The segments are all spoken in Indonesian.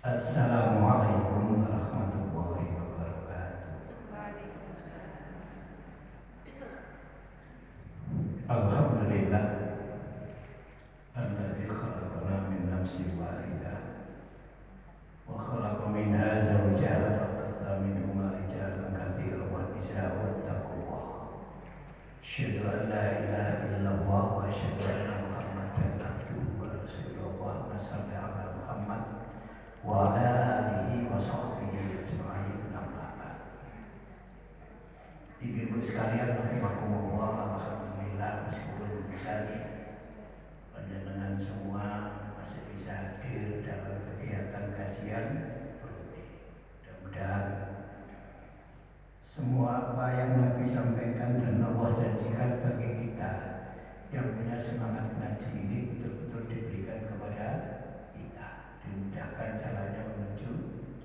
Assalamualaikum warahmatullahi wabarakatuh. Alhamdulillah alladzi khalaqana min nafsin wahidah wa khalaqa minha zawjaha wa bassa minhuma rijalan katsiran wa nisaa'a wattaqullah. Asyhadu an la ilaha illallah wa asyhadu anna Muhammadan abduhu wa rasuluh. Allahumma shalli ala Muhammad wa ala alihi wa sahbihi ajma'in. Amma ba'd. Ibu-ibu sekalian rahimakumullah, alhamdulillah meskipun misalnya panjenengan semua masih bisa hadir dalam kegiatan kajian rutin. Mudah-mudahan semua apa yang Nabi sampaikan dan Allah janjikan bagi kita yang punya semangat ngaji ini betul-betul diberikan kepada kita, dimudahkan caranya menuju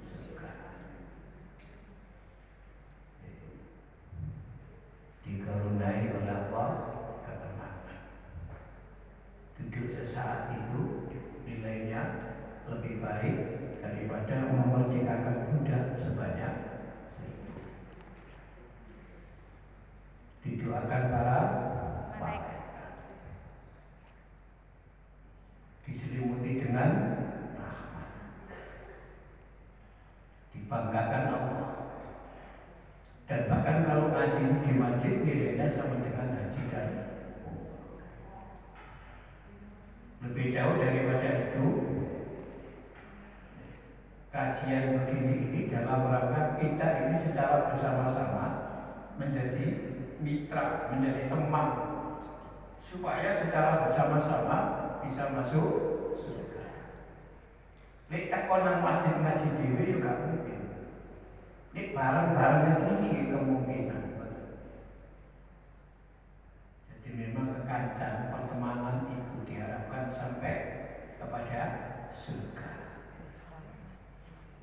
surga, dikaruniai oleh Allah ketenangan. Duduk sesaat itu nilainya lebih baik daripada memerdekakan budak sebanyak 1000. Didoakan para malaikat, diselimuti dengan rahmat, dibanggakan Allah. Dan bahkan kalau ngaji di masjid nilainya sama dengan haji dan lebih jauh daripada itu. Kajian begini ini dalam rangka kita ini secara bersama-sama menjadi mitra, menjadi teman, supaya secara bersama-sama bisa masuk surga. Nek takon nang masjid ngaji dhewe yo gak mungkin. Nek bareng-bareng iki kemungkinan. Jadi memang kekancan pertemanan itu diharapkan sampai kepada surga.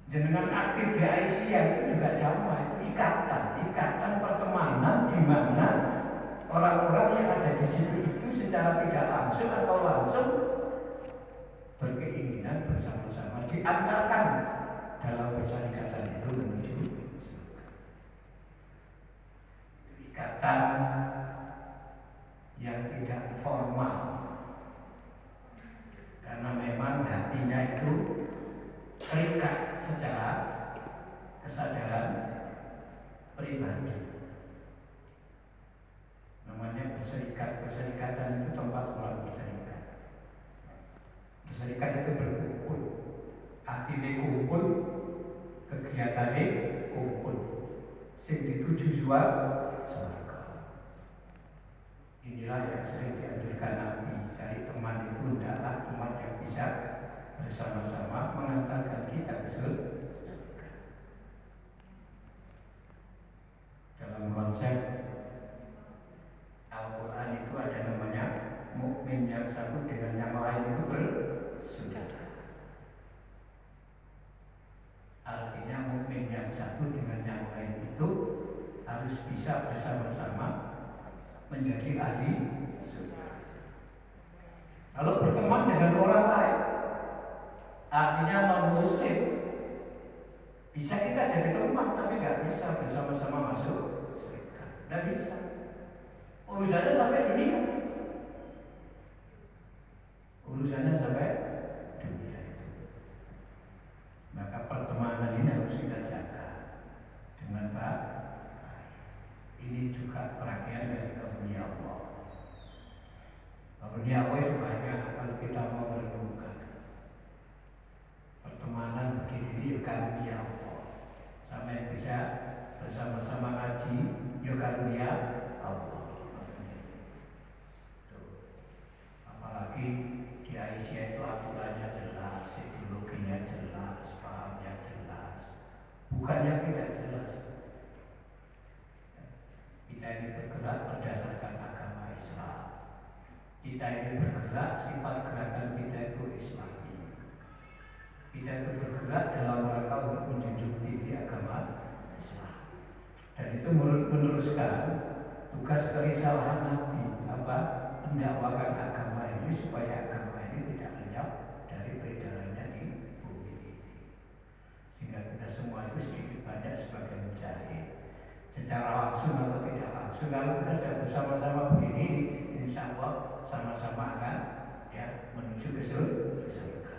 Jenengan aktif di Aisyah itu juga sama, itu ikatan pertemanan di mana orang-orang yang ada di situ itu secara tidak langsung atau langsung berkeinginan bersama-sama diantarkan dalam persyarikatan itu menuju surga. Ikatan yang tidak formal, karena memang hatinya itu terikat secara kesadaran pribadi. Namanya perserikatan itu tempat orang berserikat. Berserikat itu berkumpul, hatinya kumpul, kegiatannya kumpul, sing dituju surga. Inilah yang sering dianjurkan Nabi, cari teman itu hendaklah teman yang bisa bersama-sama mengantarkan kita ke surga. Dalam konsep Al-Quran itu ada namanya mukmin yang satu dengan yang lain itu bersaudara. Artinya mukmin yang satu dengan yang lain itu harus bisa bersama-sama menjadi ahli surga. Kalau berteman dengan orang lain, artinya non-muslim, bisa kita jadi teman, tapi nggak bisa bersama-sama masuk surga. Nggak bisa. Urusannya sampai dunia. Urusannya sampai dunia itu. Maka pertemanan ini harus kita jaga dengan baik. Ini juga perhatian dari karunia Allah. Karunia Allah itu banyak kalau kita mau merenungkan. Pertemanan begini karunia Allah. Sama yang bisa bersama-sama ngaji, ya karunia Allah. Apalagi di Aisyah itu aturannya jelas, ideologinya jelas, pahamnya jelas. Bukannya tidak jelas. Kita ini bergerak berdasarkan agama Islam. Kita ini bergerak, sifat gerakan kita itu Islami. Kita itu bergerak dalam rangka untuk menjunjung tinggi agama Islam. Dan itu meneruskan tugas kerisalahan Nabi, mendakwakan agama ini supaya agama ini tidak lenyap dari peredarannya di bumi ini. sehingga kita semua itu sedikit banyak sebagai mujahid. Secara langsung atau tidak langsung, kalau kita sudah bersama-sama begini, insya Allah sama-sama akan ya menuju ke surga.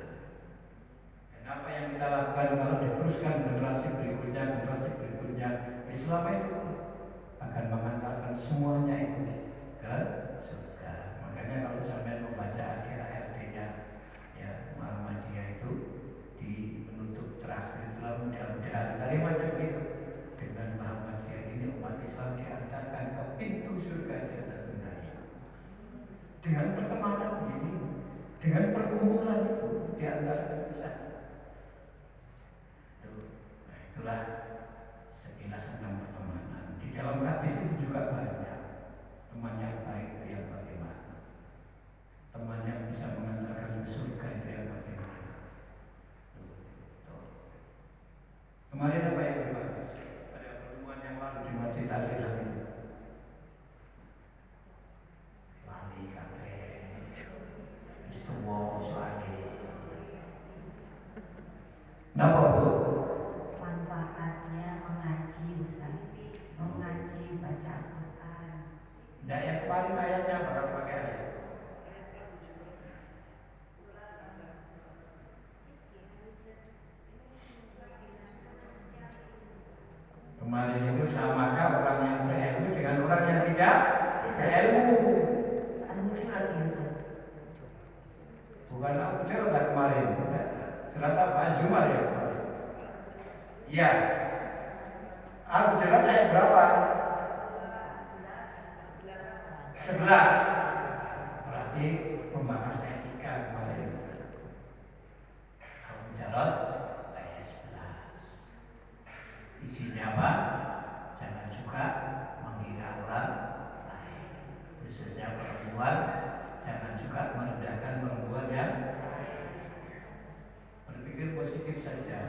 Dan apa yang kita lakukan kalau diteruskan generasi berikutnya, Islam itu akan mengantarkan semuanya itu ke surga. Makanya kalau sampai membaca ART-nya ya Muhammadiyah itu di penutup terakhir itulah mudah-mudahan kalimatnya begitu, dengan Muhammadiyah ini umat Islam diantarkan ke pintu surga Jannatul Na'im. Dengan pertemanan begini, dengan perkumpulan itu diantarkan ke sana. Itulah sekilas tentang pertemanan. Di dalam hadis itu juga banyak teman yang baik itu yang bagaimana, teman yang bisa mengantarkan ke surga itu yang bagaimana. Kemarin apa yang dibahas pada pertemuan yang lalu di Masjid Al-Ilham itu? Lali kafe, istiwa soalnya. Napa Bu? Manfaatnya mengaji Ustaz, mengaji baca Al-Quran. Nah yang kemarin ayatnya apa pakai ayat? Kemarin itu samakah orang yang berilmu dengan orang yang tidak berilmu? Ada muncul lagi Ustaz. Bukan aku cerita kemarin, surat apa? Zumar ya kemarin. Iya. Aku cerita ayat berapa? 11. Berarti membahas etika kemarin. Aku cerita ayat 11. Isinya apa? Jangan suka menghina orang lain, khususnya perempuan. Jangan suka merendahkan perempuan yang berpikir positif saja,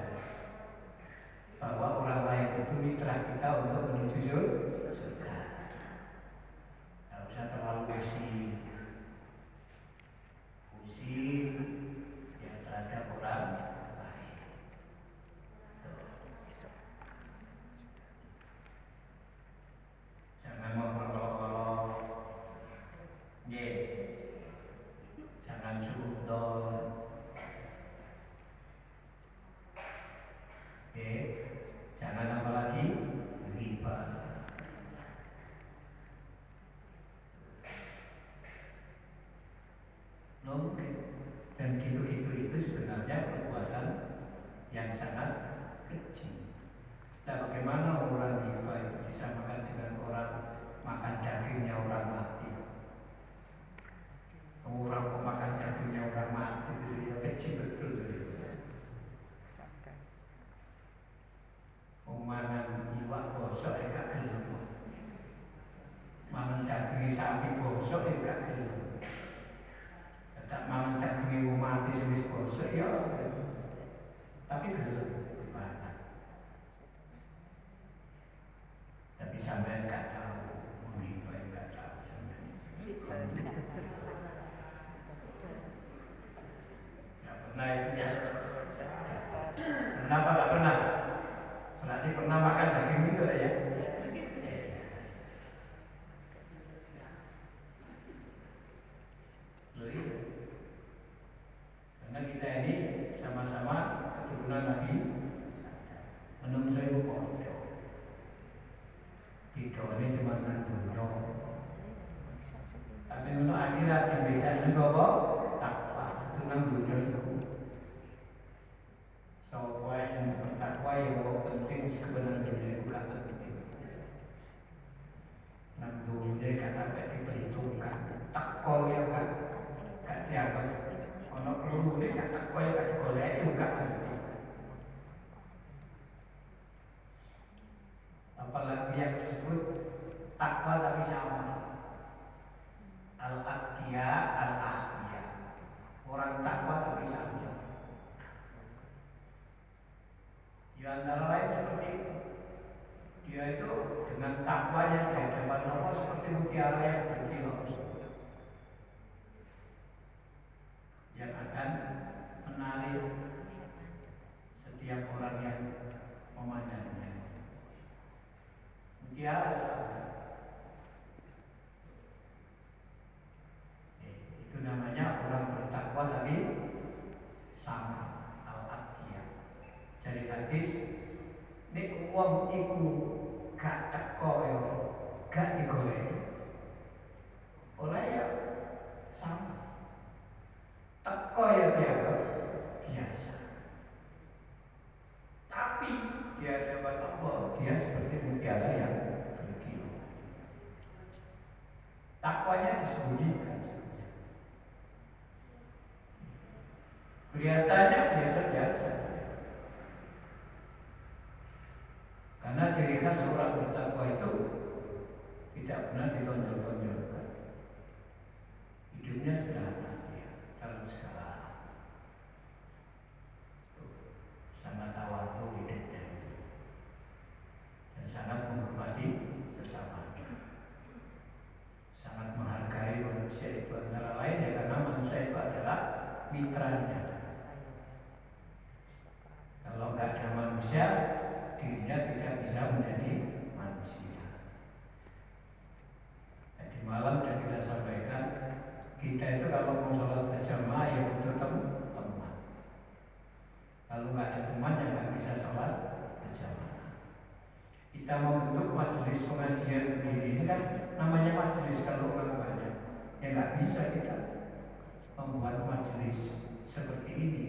bahwa orang lain itu mitra kita untuk menuju surga. Tidak usah terlalu pusing ya terhadap orang lain. Jangan memperolok-olok, jangan suudon, jangan apa lagi riba. Mungkin dan gitu-gitu itu sebenarnya perbuatan yang sangat kecil. Nah, bagaimana orang riba itu disamakan dengan orang makan dagingnya orang mati? Orang makan dagingnya orang mati itu ya kecil betul. Mangan iwak bosok gak gelem. Mangan daging sapi bosok gak gelem. Tak mangan daging mati wis bosok ya. Tapi gelem dimakan. Tapi sampai gak tahu, menghidup gak tahu sampai. Gak pernah itu ya. Kenapa gak pernah? Berarti pernah makan daging itu ya? Karena kita ini sama-sama keturunan Nabi menungso itu podo. Kita ini cuma dunia. Tapi untuk akhirat yang beda itu apa? Takwa. Itu nang dunia itu. Sopo yang bertakwa yang penting sebenarnya dunia itu gak penting. Nang dunia kata diperhitungkan. Takwa ya kan? Gak dianggap. Ono perlu ini gak takwa ya gak digolek itu gak penting. Apalagi yang disebut takwa tapi sama. Al-Aqiyya, Al-Ahqiyya. Orang takwa tapi sama. Di antara lain seperti itu. Dia itu dengan takwanya di hadapan Allah seperti mutiara yang berkilau, yang akan menarik setiap orang yang wong iku gak teko ya gak digoleki oleh ya sama teko ya dianggap biasa tapi di hadapan Allah dia seperti mutiara yang berkilau. Takwanya disembunyikan. Kelihatannya biasa-biasa. Karena ciri khas orang bertakwa itu tidak pernah ditonjol-tonjolkan. Hidupnya sederhana dalam segala hal. Sangat tawadu hidupnya itu. Dan sangat menghormati sesamanya. Sangat menghargai manusia itu antara lain ya karena manusia itu adalah mitranya. Kalau nggak ada manusia, dirinya tidak bisa menjadi manusia. Tadi malam sudah kita sampaikan, kita itu kalau mau sholat berjamaah ya butuh teman. Kalau nggak ada teman ya nggak bisa sholat berjamaah. Kita membentuk majelis pengajian begini ini kan namanya majelis kalau orang banyak. Ya nggak bisa kita membuat majelis seperti ini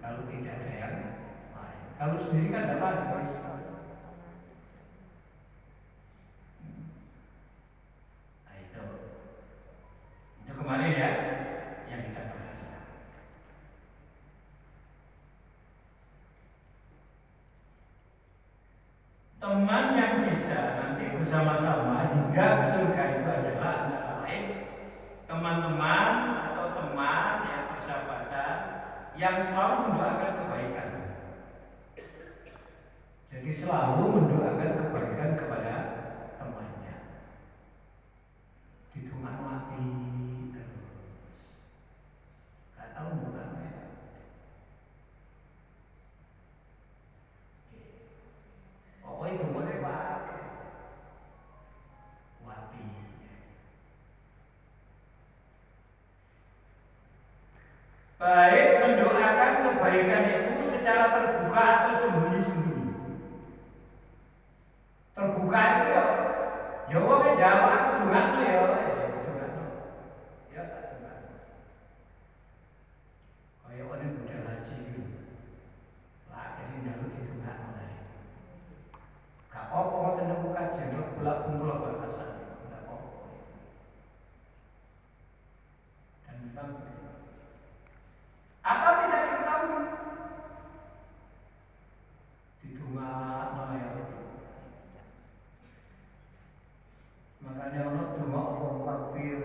kalau tidak ada yang lain. Kalau sendiri kan ada majelis. Nah itu kemarin ya yang kita bahas. Teman yang bisa nanti bersama-sama hingga surga itu adalah antara lain teman-teman atau teman yang persahabatan yang selalu mendoakan kebaikan. Jadi selalu mendoakan kebaikan kepada temannya. Hitungan mati terus. Gak tahu bukan ya. Pokoknya itu boleh pakai. Mati. Baik mendoakan kebaikan itu secara terbuka atau sembunyi-sembunyi. Terbuka itu ya wong Jawa kedungan tuh ya kedungan. Ya tak kedungan. Kaya orang budal haji gitu. Lah kesini jalur kedungan mulai. Gak apa-apa ngoten nemu kajian bolak-balik batasan. Gak apa-apa. Dan memang atau tidak diketahui ditungak ya. Makanya Allah cuma wakfir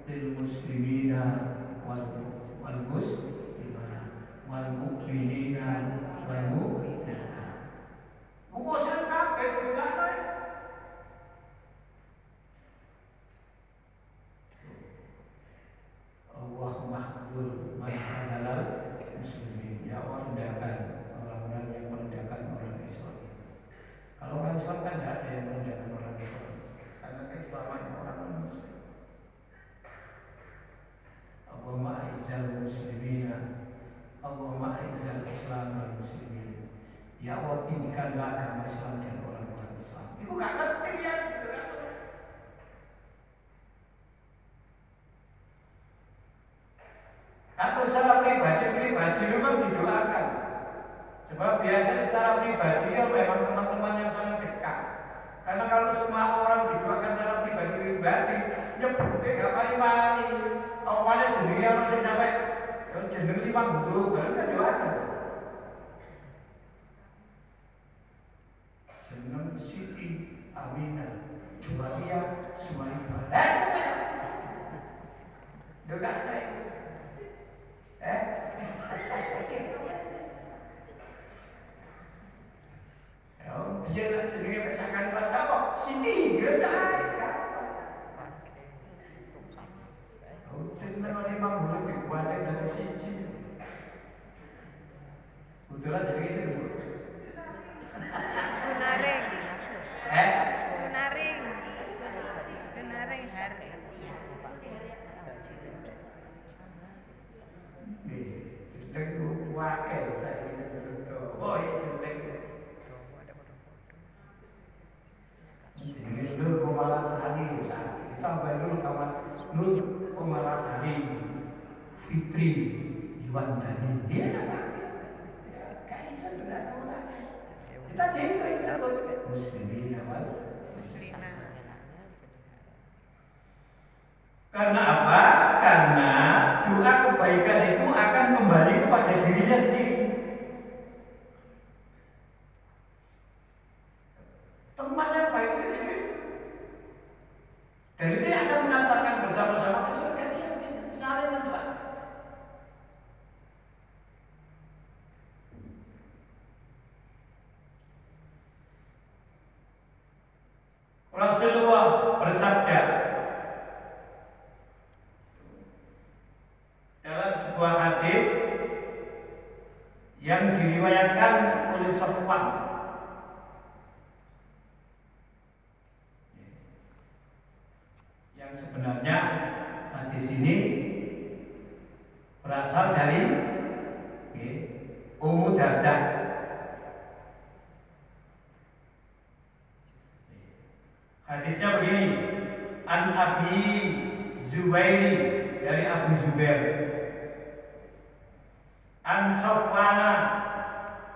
lil muslimina wal muslimah wal mu'minina wal mu'minat. Muslim kabeh ditungakno. Allah mahdzur man halal muslimin. Ya Allah rendahkan orang-orang yang merendahkan orang Islam. Kalau orang Islam kan tidak ada yang merendahkan orang Islam. Karena keislamannya orang muslim. Allahumma a'izzal muslimina Allahumma a'izzal islam wal muslimin. Ya Allah tinggikanlah agama Islam dan orang-orang Islam. Itu gak ngerti ya. Atau secara pribadi memang didoakan. Sebab biasa secara pribadi ya memang teman-teman yang saling dekat. Karena kalau semua orang didoakan secara pribadi nyebutnya gak mari-mari. Awalnya jenengnya masih sampai jeneng 50 baru kan doakan. Jeneng Siti Aminah Juwaria Sumaibah. Doakan saya. Biar nak jenenge pesakan pada apa? Sini, dia tak ada. Jeneng oleh Imam dibuatnya dari siji. Udahlah jadi itu. Sunaring. Sunaring har. Purwasari, Fitri Yuwandani. Dia apa? Kayak sebenarnya orang. Kita jadi sebut muslimin awal. Karena apa? Karena doa kebaikan itu akan kembali kepada dirinya sendiri. Temannya baik itu sendiri. Dan itu akan mengantarkan bersama-sama ke surga. Dia saling mendoakan. Rasulullah bersabda dalam sebuah hadis yang diriwayatkan oleh Sofwan, yang sebenarnya hadis ini berasal dari Ummu Darda. Hadisnya begini, An Abi Zubairi, dari Abu Zubair, An Sofwana,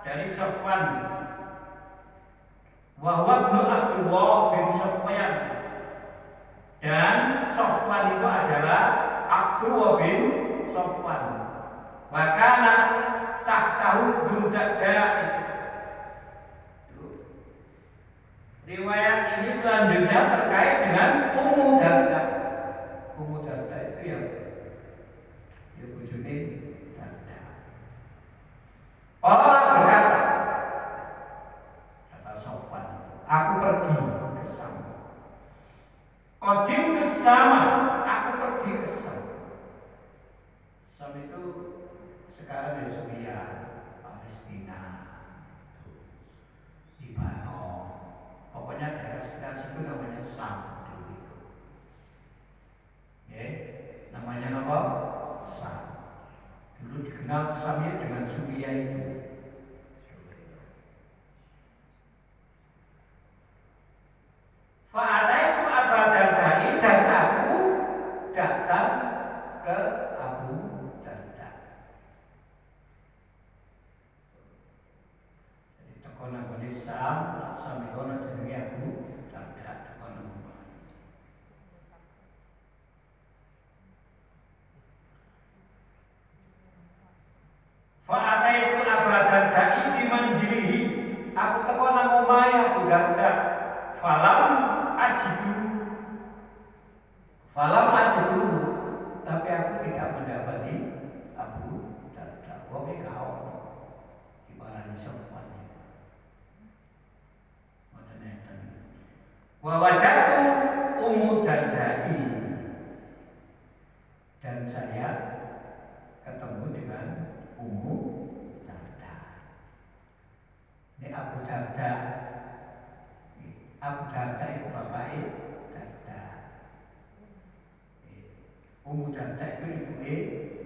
dari Sofwan, wa huwa ibnu Abdullah bin Sofwan, dan Sofwan itu adalah Abdullah bin Sofwan. Wa kana tahtahu Dzuldarda. Riwayat ini selanjutnya terkait dengan Ummu Darda. Ummu Darda itu yang bojone Darda. Allah berkata, kata Sofwan, aku pergi ke sana. Qadim ke sama, aku pergi ke sana. Sama itu sekarang di Syria, Palestina, Libanon. Pokoknya daerah sekitar situ namanya Sam dulu itu. Namanya apa? Sam. Dulu dikenal Samnya dengan Suriah itu. Fa'alaiku Abu Dardai, dan aku datang ke Abu Darda. Jadi tekonan kondisi Sam itu jenenge Abu Darda tekonan. Fa'alaiku Abu Dardai di manjilihi, aku tekonan omahe Abu Darda. Falam ajidu, tapi aku tidak mendapati Abu Darda. Wong kau di barang Sofwan. Mboten enten. Wa wajatu Ummu Dardai, dan saya ketemu dengan Ummu Darda. Ini Abu Darda. Abu Darda itu bapaknya Darda. Ummu Darda itu ibunya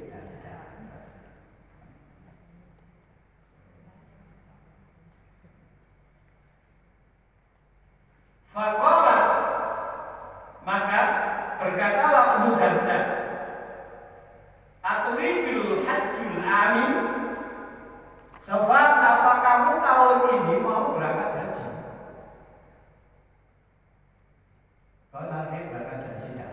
Darda. Faqala, maka berkatalah Ummu Darda, aturidul hajjul amin, Sofwan, apa kamu tahun ini mau berangkat haji? Kau nanti berangkat haji dah.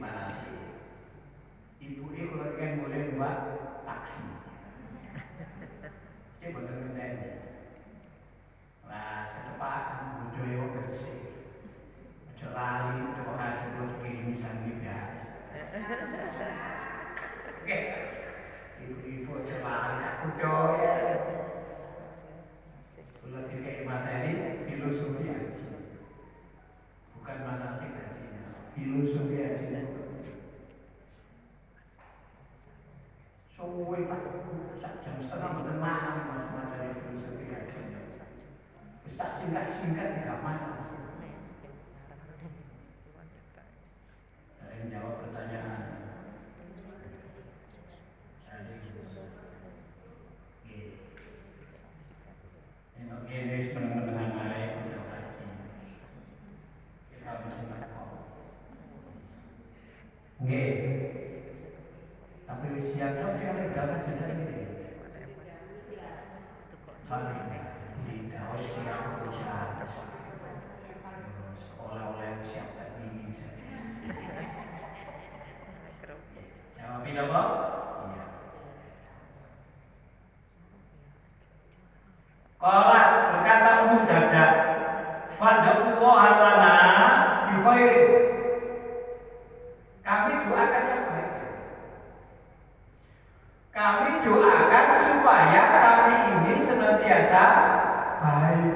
manasik. Ibu kalau kan boleh buat taksi. Dia betul betul. Wah, setelah budaya bersih. Aja lali, untuk aja buat kirim sandi biasa. Oke, ibu-ibu aja lali, aku doya. Kalau tidak materi filosofi haji, bukan manasik hajinya, filosofi hajinya. Suwe pak, jam setengah berteman mas materi filosofi hajinya. Tak singkat tidak masalah. Saya menjawab pertanyaan. Ini mengenai haji. Kita mesti tahu. Tapi siapa yang berjalan jalan ini? Paling tidak siap usaha. Oleh-oleh siap tak ingin saja. Jawab tidak apa? Iya. Qala berkata Ummu Darda, "Fad'ullaha lana bi khairin." Kami doakan yang baik. Kami doakan supaya kami ini senantiasa baik.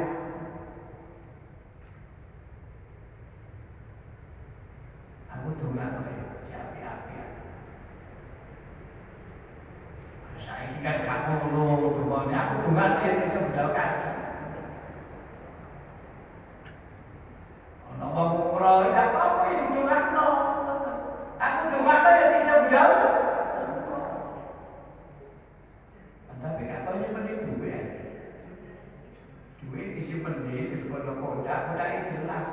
Aku doa baik, api-api. Saya ini kan gak perlu semuanya. Aku doa sih bisa berdoa. Ono wong umroh gak apa-apa yang doakno. Aku doa ya bisa berdoa. Tapi katanya penting duit. Duit disimpan di pondok-pondok, udah jelas.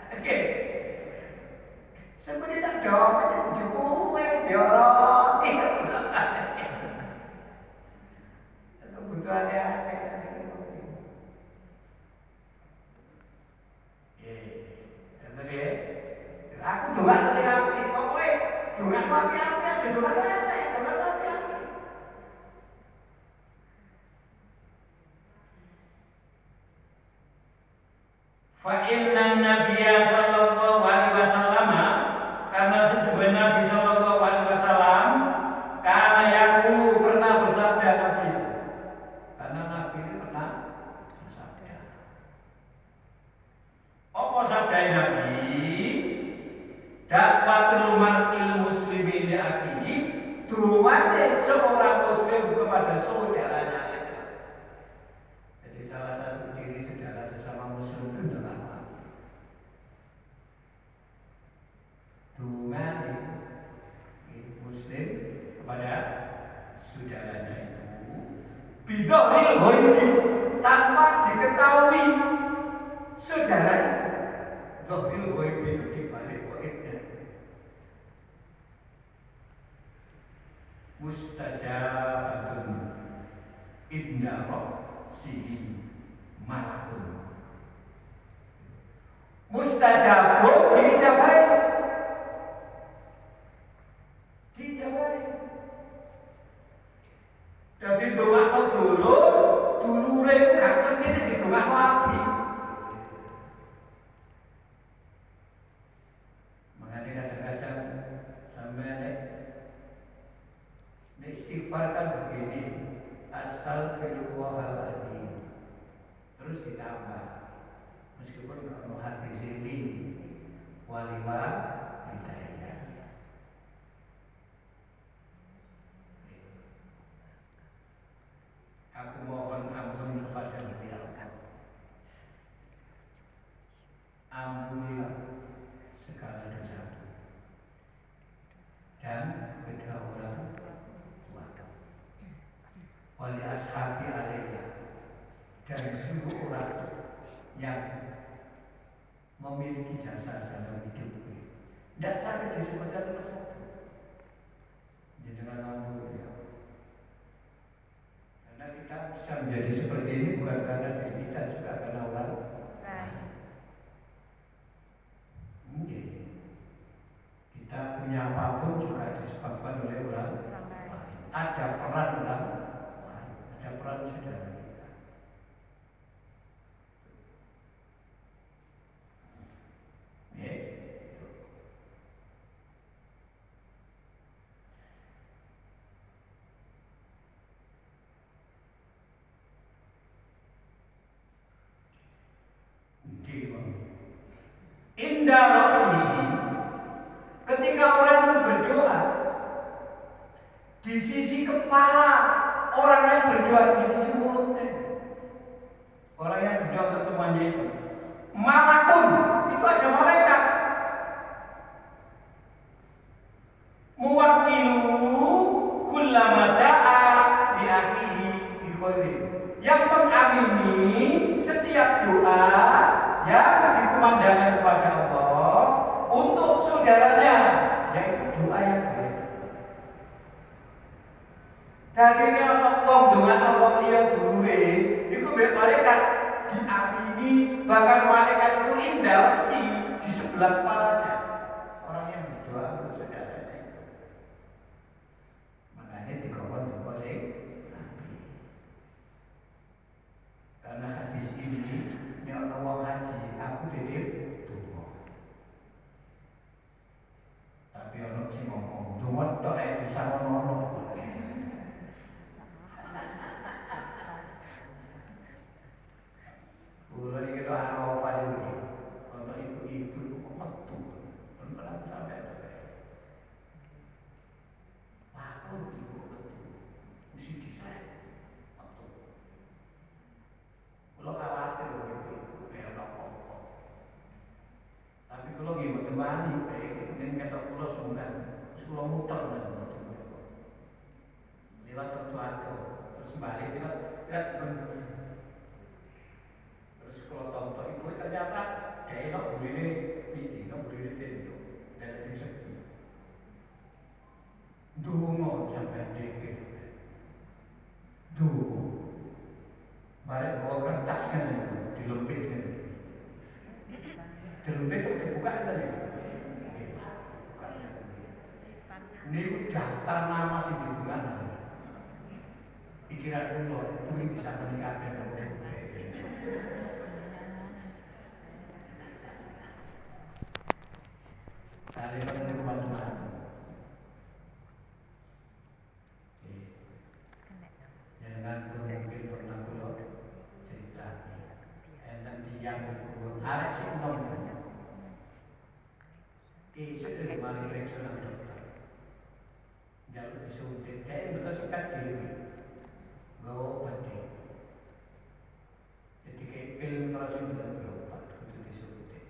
Oke. Sebenarnya doanya dijual, dioroti. Kebutuhannya aku doa ke sing apik, pokoke doa apik-apik aja doa elek, doa apik-apik. Fa inna nabiyya sallallahu alaihi wasallam, karena sesungguhnya Nabi sallallahu alaihi wasallam karena yaqulu pernah bersabda Nabi. Karena Nabi itu pernah bersabda. Apa sabda Nabi? Dakwatul mar'il muslimin li akhihi, doanya seorang muslim kepada saudaranya. Jadi salah satu ciri saudara sesama muslim itu adalah apa? Doanya muslim kepada saudaranya itu bidhahril ghaibi, tanpa diketahui saudaranya. Dhahril ghaibi itu dibalik gaibnya. Mustajabatun inda rabbih malakun. Mustajabun dijabai. Jadi doa dulure gak ngerti nek doa lagi. Makanya kadang-kadang sampai istighfar kan begini, astagfirullahaladzim, terus ditambah, meskipun kalau hadis ini waliwa hidayah. Aku mohon ampun kepada beliau. Ampunilah segala dosaku dan kedua orang tuaku. Wali ashabi alaiya, dan seluruh orang yang memiliki jasa dalam hidupku. Tidak sakit disebut satu-satu. Jangan ampun ya. Karena kita bisa menjadi seperti ini bukan karena diri kita, juga karena orang lain. Mungkin punya apapun juga disebabkan oleh orang lain. Ada peran orang lain, ada peran saudara kita. Ya. Indah roksihi, ketika orang itu berdoa, di sisi kepala orang yang berdoa, di sisi mulutnya, orang yang berdoa ke temannya itu, malakun, itu ada malaikat, muwakilu kullama da'a di akhihi bi khairin, yang mengamini setiap doa yang dikumandangkan kepada Allah untuk saudaranya, yaitu doa yang baik. Dagingnya Allah dengan Allah dia dulure, itu malaikat diamini, bahkan malaikat itu indah sih di sebelah kepalanya orang yang berdoa untuk saudaranya. Makanya dikawal doa sih. Karena hadis ini yang Allah haji, aku titip doa. Tapi orang sih ngomong, doa tak bisa ngomong. Ulah itu anak paling ini, kalau ibu kok tuh, kalau sampai aku ibu mesti disayang, kalau khawatir begitu, kayak apa? Tapi kalau gitu terbani, kayak ini kata pulau sungai, pulau muter dan lewat sesuatu, terus balik lewat terus kalau tonton ibu ternyata kayak nak berdiri tinggi, nak berdiri tinggi, dan lebih sepi. Dungo sampai dikit, dungo. Balik bawa kertas kan dilempit kan, dilempit terus dibuka kan ya. Ini daftar nama sih dibuka. Pikiran dulu, mungkin bisa menikah dengan saya lihat dari macam-macam. Jangan mungkin pernah pulau cerita. Nanti yang berkurang, ada sih nomor. Itu dari mana reksional dokter. Jalur disuntik, kayak betul sekat diri. Gawa padi. Jadi kayak film terus yang betul berobat, itu disuntik.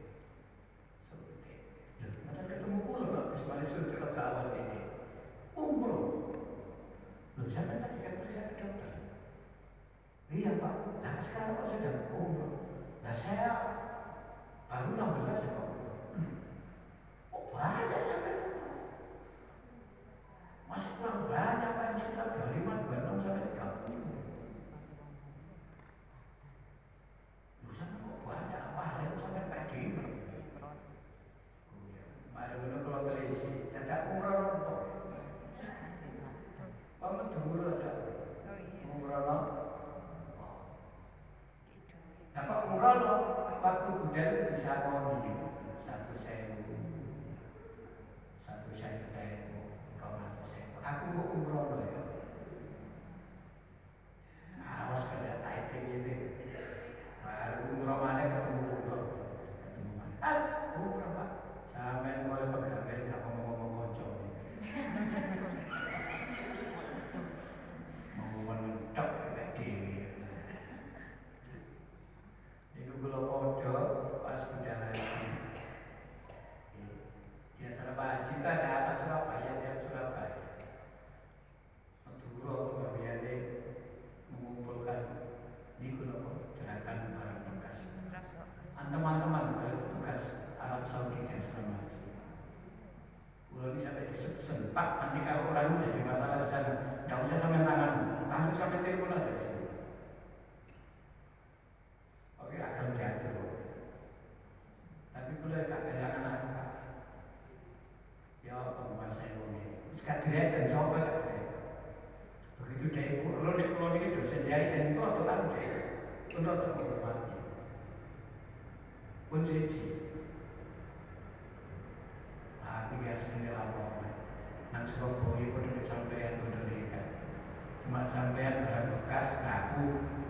Suntik. Ada ketemu pulau nggak? Terus mana suntik ke awal ini? Umroh. Loh, sampai tadi kan saya dokter. Iya Pak. Nah sekarang kok sudah umroh. Nah saya baru 16 ya Pak. Oh banyak sampai umroh. Masih kurang banyak Pak. Sekitar 25, 26 sampai 30. Loh sampai kok banyak apa hal sampai kayak gini. Mari kita kalau televisi, tidak umroh. Kamu dulu ada umroh. Nah kok umroh waktu budal bisa ngomong satu sewu, aku mau umroh ya. Awas kada typing ini. Baru umroh mana ketemu umroh. Umroh Pak. Sampai mulai pegawai gak ngomong-ngomong kocok. Mentok kayak gini. Itu kalau podo pas udah lagi. Ya Surabaya, kita ada anak Surabaya yang Surabaya. Madura pembagiannya mengumpulkan di Gunung gerakan barang bekas. Teman-teman tugas Arab Saudi dan segala macam. Kalau ini sampai disebut Pak, nanti kalau orang ini jadi masalah di sana, tidak usah sampai tangan, langsung sampai telepon aja di sini. Oke, akan diatur. Tapi kalau tidak kehilangan anak, ya Surabaya pada sampean Indonesia. Cuma sampean barang bekas ngaku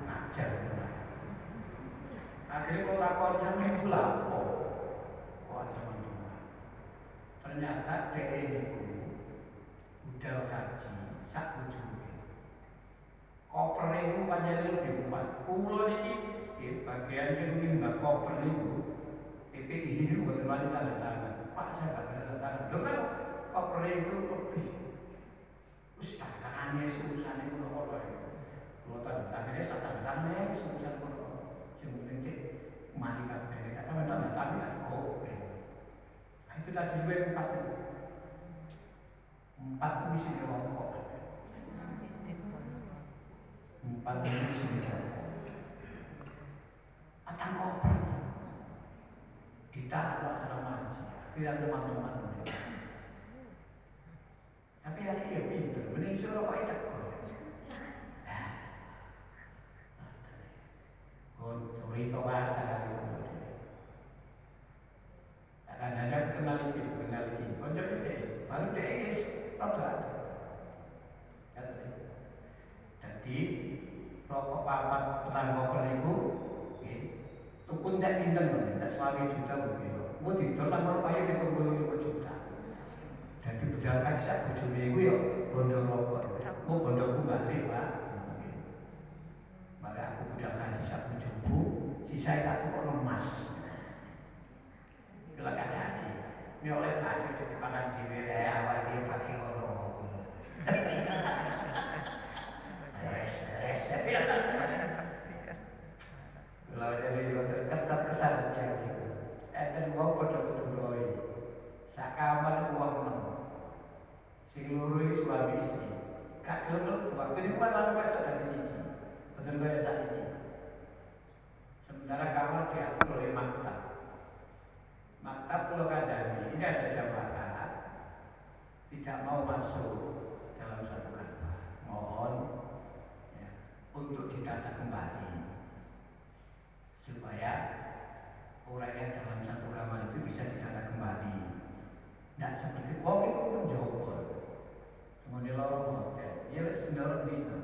ngajar mulai. Akhirnya kalau takut sampean itu lapo. Kok teman-teman. Ternyata DE itu budal haji sak ujungnya. Koper itu panjangnya lebih kuat. Pulau ini bagian yang menimba koper itu PPI itu buat wanita tanda tangan. Pak saya nggak ada tanda tangan. Kan koper itu lebih. Tangannya urusan itu loh. Kalau tanda tangannya tanda tangannya urusan loh. Sebenarnya cek mani kabeh kata tanda tangan ada koper. Itu tadi dua empat misi di rokok. Empat misi di rokok. Atang koper. Ditahan selama haji. Akhirnya teman-teman. Tapi hari dia pintar. Mending suruh kok itu. Nah. Cerita bahasa hari itu. Kadang-kadang kenal lagi. Konjak itu. Baru dia is. Apa? Jadi rokok papat petang koper itu tukun tak pinten tak selama juta mungkin. Mau ditolak merupanya itu 20 juta. Jadi budal kasak bujune iku ya bondo rokok. Mau bondoku balik, Pak. Mari aku budal kasak bujuku, sisa tak kok emas. Kalau kata hati, ini oleh baju jadi makan di wilayah awal dia pakai ono. Kalau jadi terketat kesannya gitu. Dan mau pada berdua sakamar uang nom. Sing loro suami istri. Kak gelem waktu ini kan lama itu dari siji. Betul kaya saat ini. Sementara kamar diatur oleh maktab. Maktab kalau kadang ini ada jamaah tidak mau masuk dalam satu kamar. Mohon ya, untuk ditata kembali supaya orang yang dalam satu kamar itu bisa ditata kembali. Tidak seperti wong itu menjawab. Kemudian lorong hotel, dia sebenarnya itu.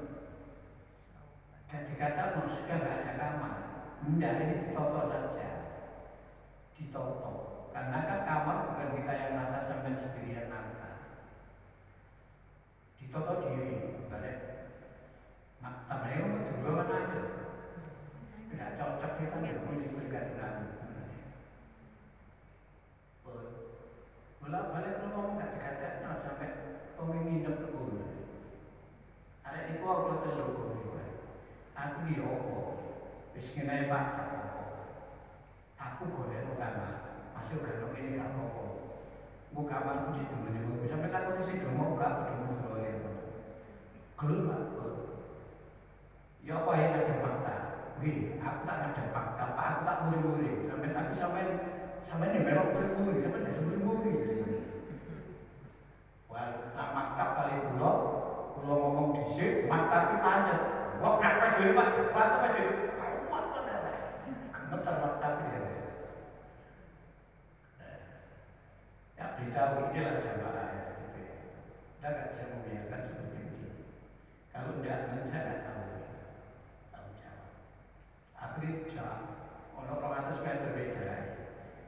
Dikatakan sudah nggak ada kamar, tidak ini ditoto saja, ditoto. Karena kan kamar bukan kita yang nata sampai sendirian nata. Ditoto diri, balik. Maktab itu berdua kan ada. Tidak cocok kita nggak boleh bergantian. Bolak balik ngomong kata-katanya sampai pemimpin dulu. Ada di bawah telur. Aku di opo, biskinai pak. Aku boleh kamar, masuk ke ini kamu. Buka kamar di dulu. Sampai aku di situ mau buka dulu boleh. Keluar. Ya apa yang ada fakta? Wih, aku tak ada fakta, aku tak boleh. Sampai ini belok boleh, sampai tidak boleh. Wah, tak maktab kali pulau ngomong di sini, maktab itu panjang. Wah, kata jadi pak, kata jadi kawan kata, gemetar maktab ini. Ya beritahu inilah jamaah ya. Anda nggak bisa membiarkan seperti ini. Kalau tidak, nanti saya nggak tahu. Tahu jawab. Akhirnya jawab. Untuk 200 meter jarak,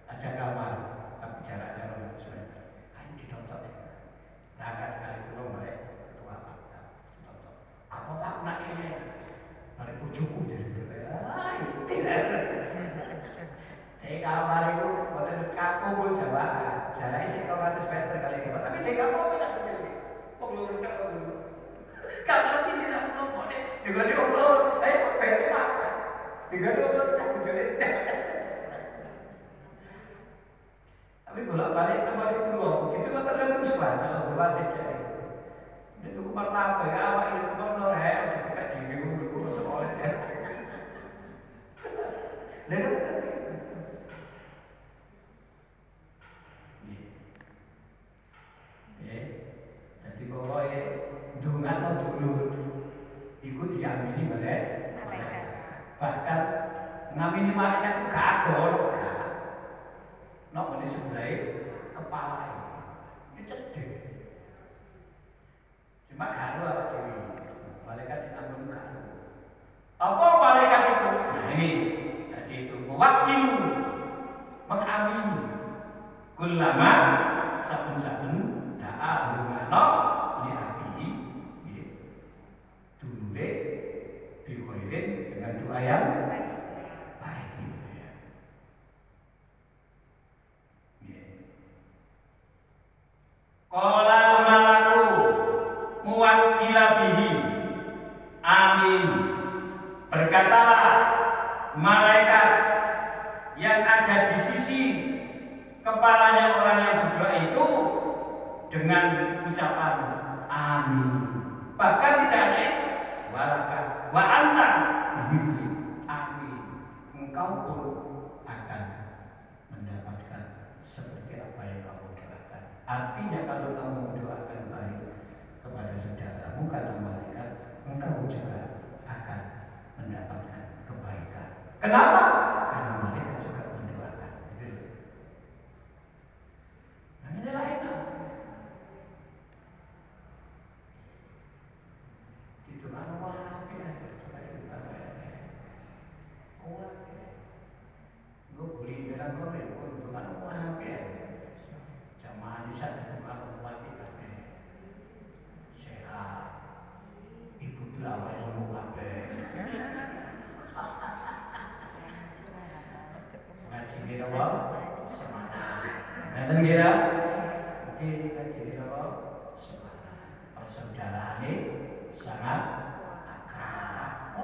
ada kamar, tapi jaraknya 200 meter. Ayo ditonton ya. Berangkat kali pulau balik ketua maktab. Ditonton. Apa pak nak ini? Balik bujuku jadi tidak. Di kamar itu, buatan kamu pun jawab. Jaraknya sih 200 meter kali jawab. Tapi di kamar apa tak berdiri? Pengelur tak pengelur. Kamar sih tidak menolak deh. Dengan dia pengelur, ayo balik makan. Dengan dia pengelur tak berdiri. Tapi bolak-balik kembali pulau, begitu kan tergantung suara kalau bolak-balik ya. Itu kumar apa ya, awak ini kumar noreh, dekat di bingung dulu sekolah ya. Dengan jadi pokoknya dungan atau dulu ikut diamini balik. Bahkan ngamini malaikat itu gak ada. Nak ini sebelah kepala ini cedek. Cuma garu apa dewi? Malaikat kita pun garu. Apa malaikat itu? Nah ini tadi itu mewakilu, mengamini. Kulama sabun-sabun da'a lumano li akhihi dulure bikhoirin dengan doa yang baik gitu ya. Qala malaku muwakkila bihi amin. Berkatalah malaikat yang ada di sisi kepalanya orang yang berdoa itu dengan ucapan amin. Bahkan tidak hanya itu, wa anta bimithli amin. Engkau pun akan mendapatkan seperti apa yang kamu doakan. Artinya kalau kamu mendoakan baik kepada saudaramu karena malaikat, engkau juga akan mendapatkan kebaikan. Kenapa? Karena malaikat juga mendoakan. Inilah enak. Itu kan wah ya, supaya kita wah. Gue beli dalam kopi, itu kan wah ya. Zaman di saat itu kan wah kita sehat. Ibu belawa yang mau apa? Ngaji kita wah semangat. Nanti kira. Kita jadi apa? Semangat. Persaudaraan ini sangat akrab.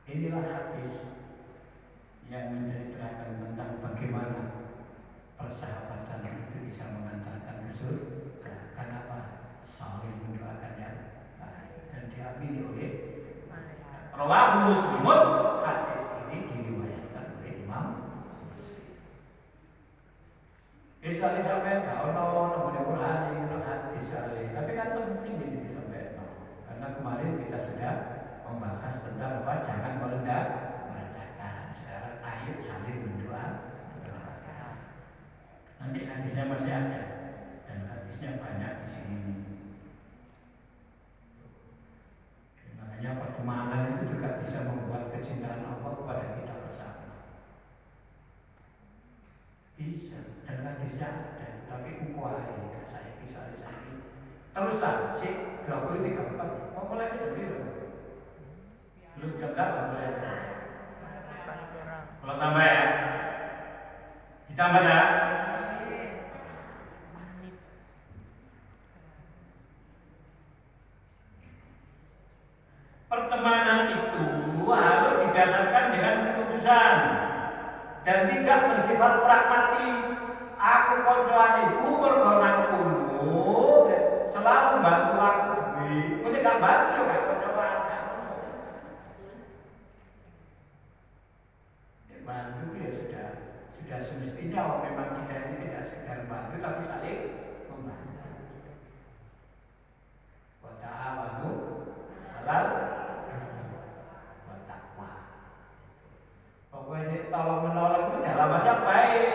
Inilah hadis yang menceritakan tentang bagaimana persahabatan itu bisa mengantarkan ke surga. Kenapa? Saling mendoakan yang baik dan diamini oleh Rawahu Muslimun. Hadis ini diriwayatkan oleh Imam. Misalnya sampai tahu nomor Quran ini hadis sekali, tapi kan penting ini sampai karena kemarin kita sudah membahas tentang apa jangan merendahkan. Sekarang ayo saling mendoakan. Nanti hadisnya masih ada dan hadisnya banyak di sini. Makanya pertemanan itu juga bisa membuat kecintaan Allah kepada kita bersama. Bisa, dan hadisnya ada, tapi kuai saya bisa terus tak, sih 23 mau mulai sendiri belum jam 8 mulai kalau tambah ya ditambah ya pertemanan itu harus didasarkan dengan ketulusan dan tidak bersifat pragmatis. Aku koncoan ibu mergonaku selalu bantu aku duit. Ini gak bantu ya gak koncoan. Bantu ya sudah semestinya memang kita ini tidak sekedar bantu tapi saling membantu. Wa ta'awanu 'alal pokoknya tolong menolong itu dalamannya baik.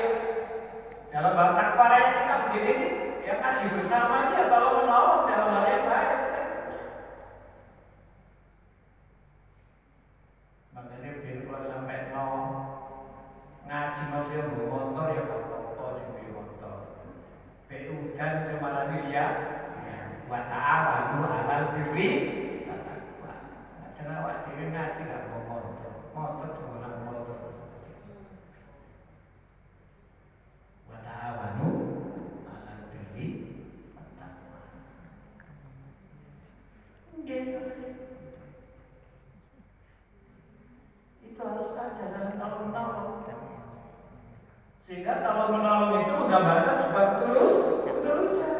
Dalam hal takwa yang kita begini ini, yang kasih bersama dia tolong menolong dalamannya baik. Makanya biar kalau sampai ngaji masih bawa motor ya gak apa-apa sih motor. Udan semalani dia, wa ta'awanu 'alal birri wa taqwa. Karena awak dhewe ngaji gak bawa motor. Motor cuma motor. Wa ta'awanu 'alal birri wa taqwa. Itu harus ada dalam tolong-menolong. Sehingga tolong menolong itu menggambarkan sebuah ketulusan.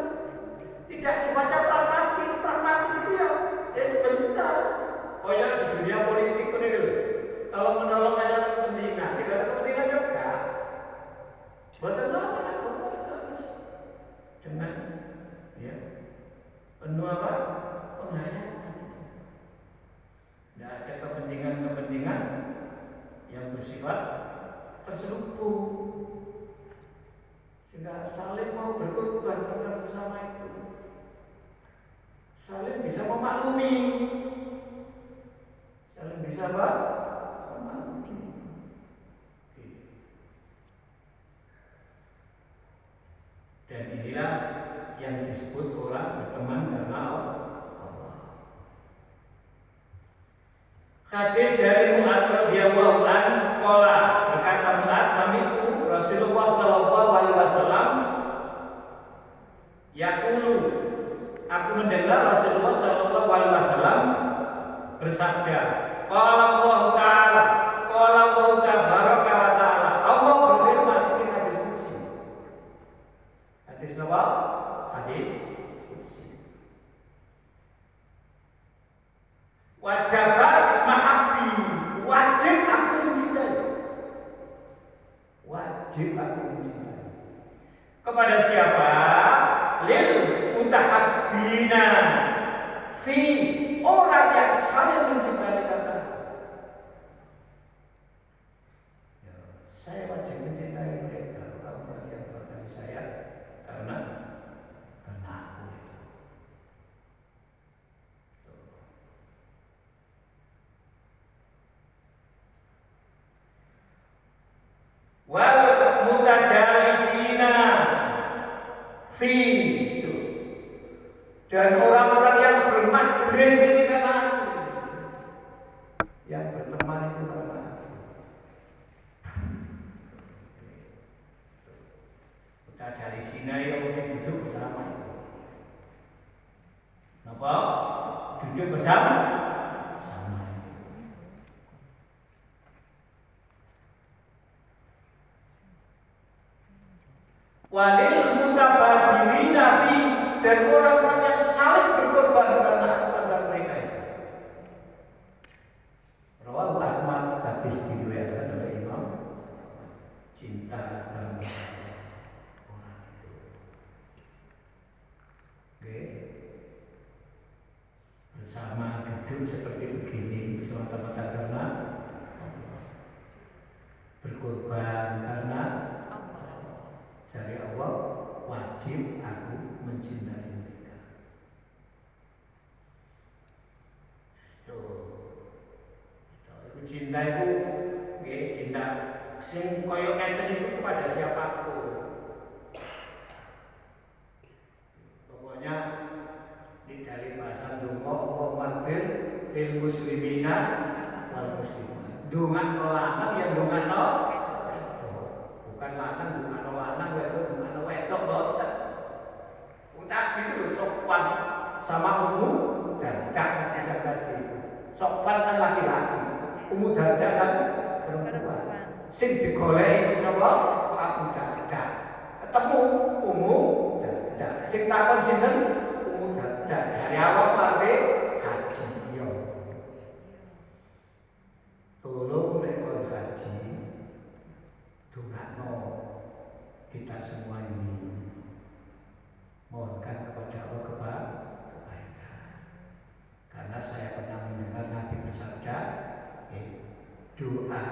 Tidak sifatnya pragmatis itu ya sebentar. Pokoknya di dunia politik itu nih, kalau menolong ada kepentingan, tidak ada kepentingan juga. Buatan apa? Dengan ya penuh apa? Penghayatan. Tidak ada kepentingan yang bersifat terselubung. Sehingga saling mau berkorban pada sesama itu. inilah yang disebut orang berteman karena Allah. Hadis dari Mu'adz radhiyallahu anhu qala, berkata Mu'adz, sami'tu Rasulullah sallallahu alaihi wasallam yaqulu, aku mendengar Rasulullah sallallahu alaihi wasallam bersabda, qala Allah taala, qala Allah tabaraka wa taala, Allah berfirman di hadis qudsi. Hadis apa? Hadis qudsi. Wajibat mahabbi, wajib aku mencintai. Wajib aku mencintai. Kepada siapa? Lil mutahabbina fi, orang yang saling mencintai kata. Ya, saya wajib mencintai mereka, orang yang berkasih saya karena aku itu. Wal mutajalisina fi, dan orang-orang yang bermajlis ini karena aku, yang berteman itu karena aku. Mutajalisina yang mesti duduk bersama itu. Kenapa? Duduk bersama. Walil mutabadilina fi, dan orang-orang yang saling berkorban karena mereka itu. Rawahu Ahmad, hadis diriwayatkan oleh Imam. Cinta karena orang itu. Oke. Bersama duduk seperti begini semata-mata karena Allah. Berkorban karena dari Allah, wajib aku mencintai mereka. Itu cinta itu, cinta sing koyo ngeten itu kepada siapapun. Pokoknya di dari bahasa donga, Allahumma fir lil muslimina wal muslimat. Dongan lanang yang dongano, bukan lanang dongano lanang, wedok boten. Utak itu sopan sama umum Darda bisa tadi. Sopan kan laki-laki, umum Darda kan perempuan. Sing digoleki sapa? Abu Darda. Ketemu umum Darda. Sing takon sinten? Umum Darda. Dari awal sampai haji yo. Tolong nek kon haji dongakno kita semua ini, mohonkan kepada Allah kebaikan. Karena saya pernah mendengar Nabi bersabda, doa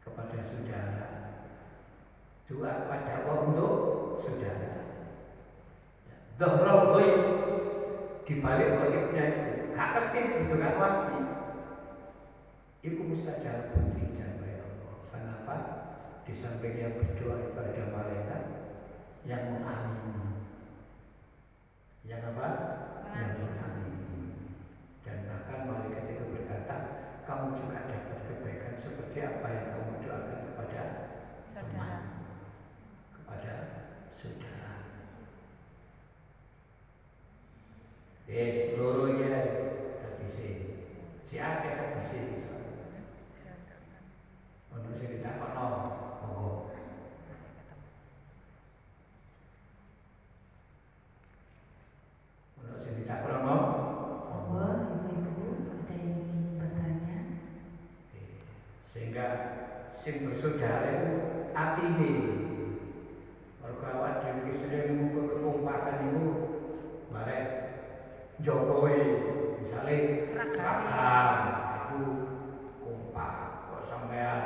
kepada saudara, doa kepada Allah untuk saudara. Dhahrul ghaib, di balik ghaibnya itu, gak ngerti dengan waktu. Itu mustajab dijawab Allah. Kenapa? Di samping yang berdoa kepada malaikat yang mengamini, yang apa? Yang mengamini. Dan bahkan malaikat itu berkata, kamu juga dapat kebaikan seperti apa yang kamu doakan kepada teman, kepada saudara. Seluruhnya tadi si akeh tadi si manusia tidak kono. Sing bersaudara itu atine. Mergo awak dhewe sering ngumpul kekompakan itu bareng jokowi, misale seragam itu kompak. Kok sampean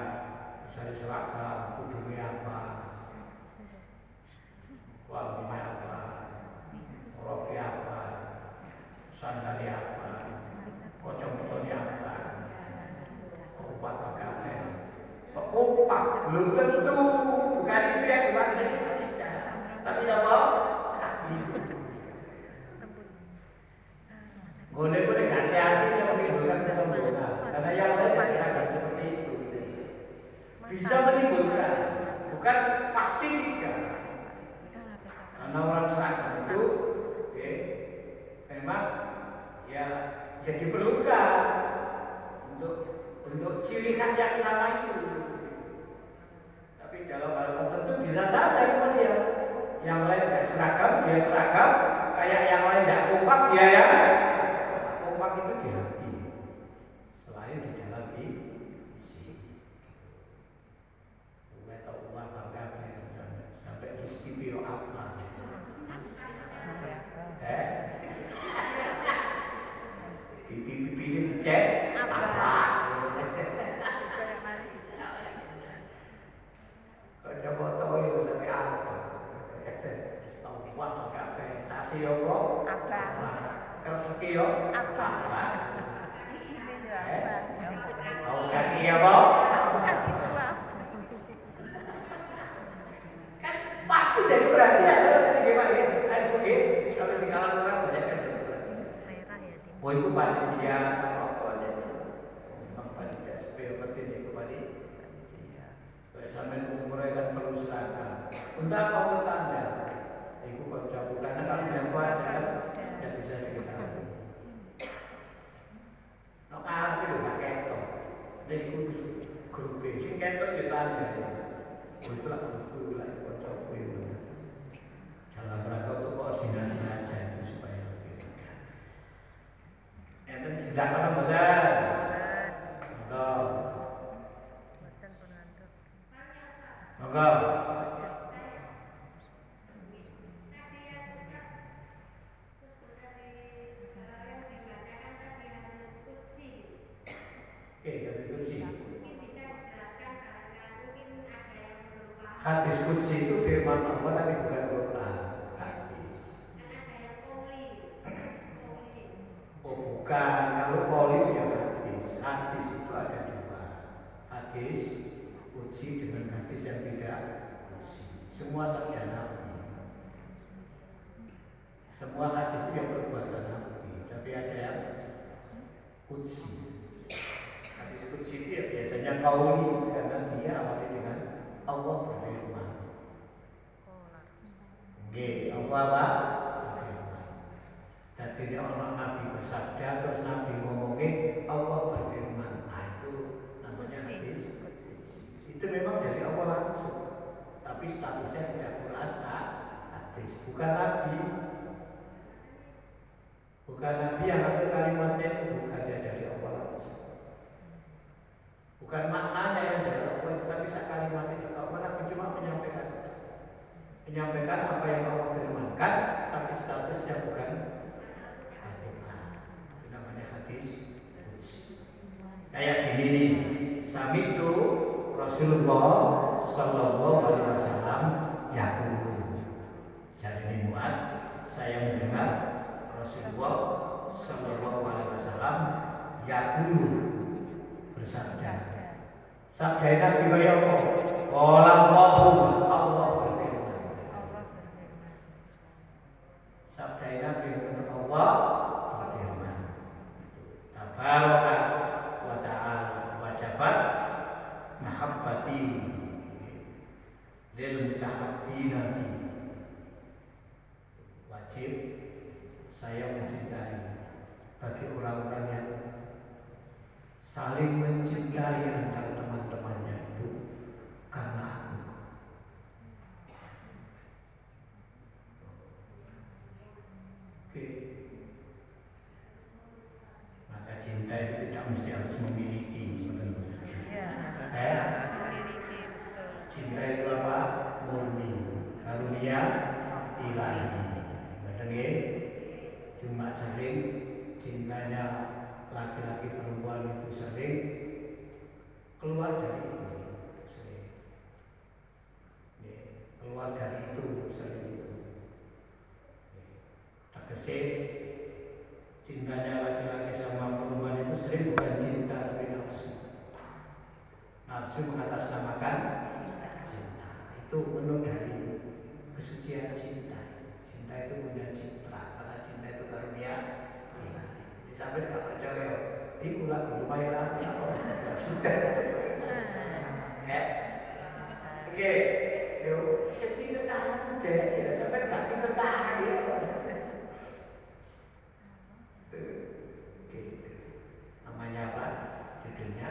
misale seragam kudune apa? Wangi apa? Rok apa? Sandali apa? Kocok-kocoknya apa? Kompak pakai kompak, belum tentu bukan itu yang dimaksud kita. menunjukkan, bukan pasti tidak. Karena orang seragam itu, memang ya diperlukan untuk ciri khas yang sama itu. Tapi dalam hal tertentu bisa saja kemudian yang lain tidak seragam, dia seragam, kayak yang lain tidak kompak, dia ya kompak itu di hati, selain di dalam isi. Gue tahu uang bangga sampai istimewa apa? Pipi-pipi ini dicek apa? Kau foto itu sampai apa? Tahu uang bangga nasi apa? Kerski apa? Mau kaki apa? Kan pasti jadi perhatian gimana ya? Kalau di kalangan orang banyak kan jadi perhatian. Oh itu panitia apa aja? Memang panitia supaya seperti itu panitia. Supaya sampai umurnya kan perlu seragam. Untuk apa untuk tanda? Ibu kalau jauh karena kalau yang wajar tidak bisa diketahui. Nak apa itu tak ketok. Jadi grup sing ketok di tanda. Itu lah grup lah kocok itu. Dalam rangka untuk koordinasi saja itu supaya lebih mudah. Itu tidak kalau benar. Betul. Betul. Hadis qudsi itu firman Allah tapi bukan Quran. Hadis. Oh bukan, kalau poli ya hadis. Hadis itu ada dua. Hadis qudsi dengan hadis yang tidak qudsi. Semua sabda Nabi. Semua hadis itu yang perbuatan Nabi. Tapi ada yang qudsi. Hadis qudsi itu ya biasanya qauli karena dia awalnya dengan Allah berfirman. Nggih, Allah berfirman. Jadi orang Nabi bersabda terus Nabi ngomongin Allah berfirman. Nah, itu namanya hadis. Itu memang dari Allah langsung. Tapi statusnya tidak Quran, hadis. Bukan Nabi. Bukan Nabi yang ada kalimatnya itu bukan dari Allah langsung. Bukan maknanya yang dari Allah, tapi kalimat itu Allah Nabi cuma menyampaikan apa yang Allah firmankan, tapi statusnya bukan kalimat. Itu namanya hadis. Kayak gini nih, sami'tu Rasulullah Sallallahu Alaihi Wasallam yaqulu. Jadi Mu'ad, saya mendengar Rasulullah Sallallahu Alaihi Wasallam yaqulu bersabda. Sabda Nabi kaya apa? Allah berfirman. Sabda Nabi Allah berfirman. Tabaraka wa ta'ala wajabat mahabbati lil mutahabbina. Wajib saya mencintai bagi orang-orang yang saling mencintai antara teman-temannya itu karena aku. Oke. Maka cinta itu tidak mesti harus memiliki, betul-betul. Cinta itu apa? Murni, karunia ilahi. Betul ya? Cuma sering cintanya laki-laki perempuan itu sering keluar dari itu, sering keluar dari itu sering itu. Tegese cintanya laki-laki sama perempuan itu sering bukan cinta tapi nafsu. Nafsu mengatasnamakan cinta. Itu menodai kesucian cinta. Cinta itu punya citra, karena cinta itu karunia ilahi. Sampai tak percaya, itu lagu lumayan apa cinta. Oke, yo, seperti ketahan deh, ya sampai ganti ketahan ya. Oke, namanya apa? Judulnya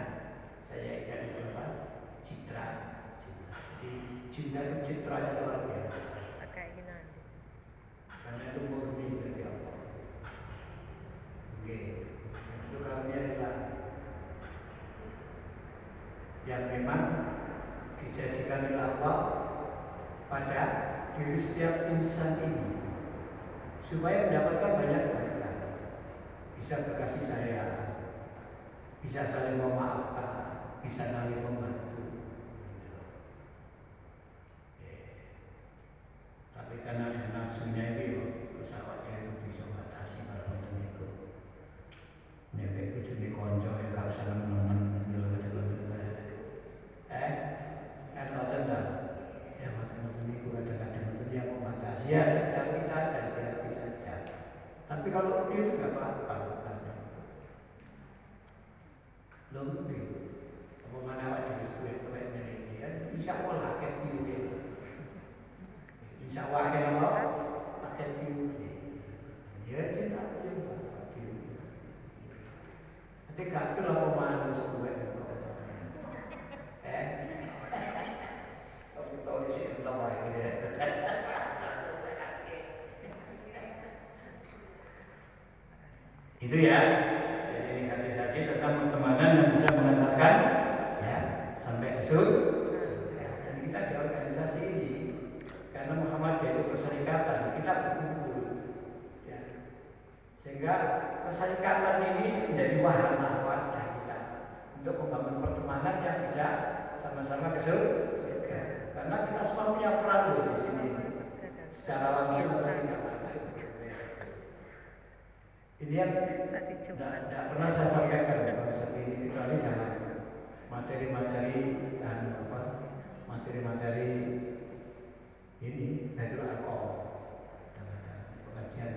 saya ingat itu apa? Citra. Jadi cinta itu citranya luar biasa. Karena itu murni dari Allah. Oke, itu karunia Islam yang memang dijadikan oleh Allah pada diri setiap insan ini supaya mendapatkan banyak kebaikan, bisa berkasih sayang, bisa saling memaafkan, bisa saling membantu. Tapi karena nafsunya itu pesawatnya itu bisa batasi kalau itu nyampe ujungnya konco yang gak usah nemen-nemen ngoten ta. Ya ngoten niku kadang-kadang itu yang membatasi ya sedang kita aja hati saja. Tapi kalau itu enggak apa-apa sebenarnya. Lho nggih. Apa mana awak dhewe suwe-suwe iki ya insyaallah akeh piye. Insyaallah akeh apa? Akeh piye. Ya cinta piye. Nanti gak tuh lah pemahaman suwe. Tahu di sini lama ini ya. Itu ya. Jadi negativisasi tentang pertemanan yang bisa mengantarkan ya sampai ke surga. Dan kita di organisasi ini karena Muhammadiyah itu perserikatan, kita berkumpul. Ya. Sehingga perserikatan ini menjadi wahana wadah kita untuk membangun pertemanan yang bisa sama-sama ke surga. Karena kita semua punya peran di sini. Secara langsung atau tidak langsung. Ini yang tidak pernah saya sampaikan konsep ini kecuali dalam materi-materi materi-materi ini dari alkohol pengajian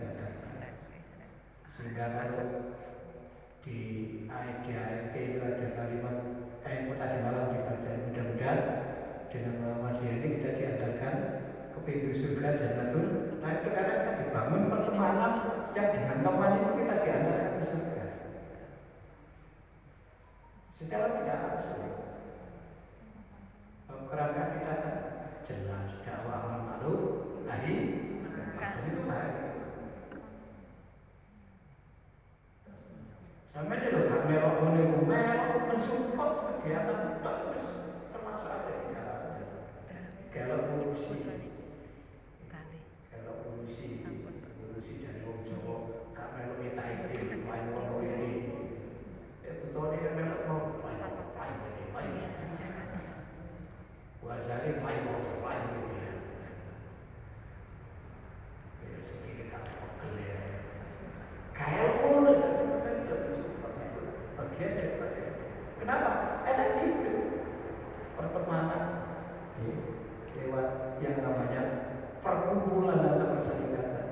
sehingga kalau di ART itu ada kalimat tadi malam dibaca mudah-mudahan dengan Muhammadiyah ini kita diantarkan ke pintu surga Jannatul. Nah itu karena kita dibangun pertemanan yang dengan teman itu kita diantarkan ke surga. Secara tidak langsung. Kerangka kita kan jelas dakwah amar ma'ruf nahi itu baik. Sampai dia loh gak melok mensupport kegiatan termasuk ada di dalamnya. Kalau urusi dari wong Jawa gak melok itu main wong ini. Betul dia melok mau main ini. Puasane main ini. Ya sedikit tak pegel ya. Kayak boleh. Kenapa? Ada itu pertemanan lewat yang namanya perkumpulan atau perserikatan.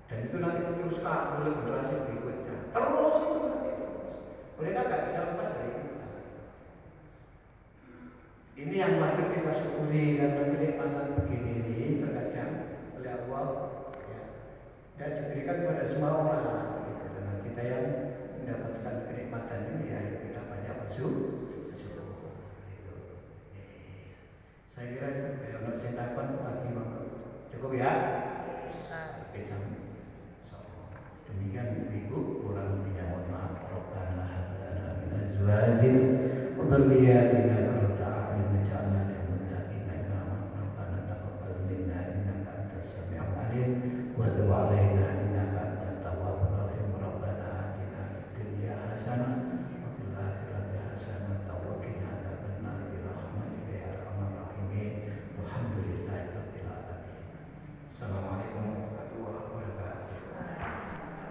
Dan itu nanti diteruskan oleh generasi berikutnya. Terus itu nanti terus. Mereka nggak bisa lepas dari kita. Ini yang patut kita syukuri karena kenikmatan begini ini terkadang oleh Allah ya, dan diberikan kepada semua orang. Karena kita yang mendapatkan kenikmatan ini ya kita banyak bersyukur. Saya kira untuk saya takut lagi cukup ya. Sampai jam. Demikian ibu kurang lebihnya mohon maaf. Rabbana hab lana min azwajina wa dhurriyyatina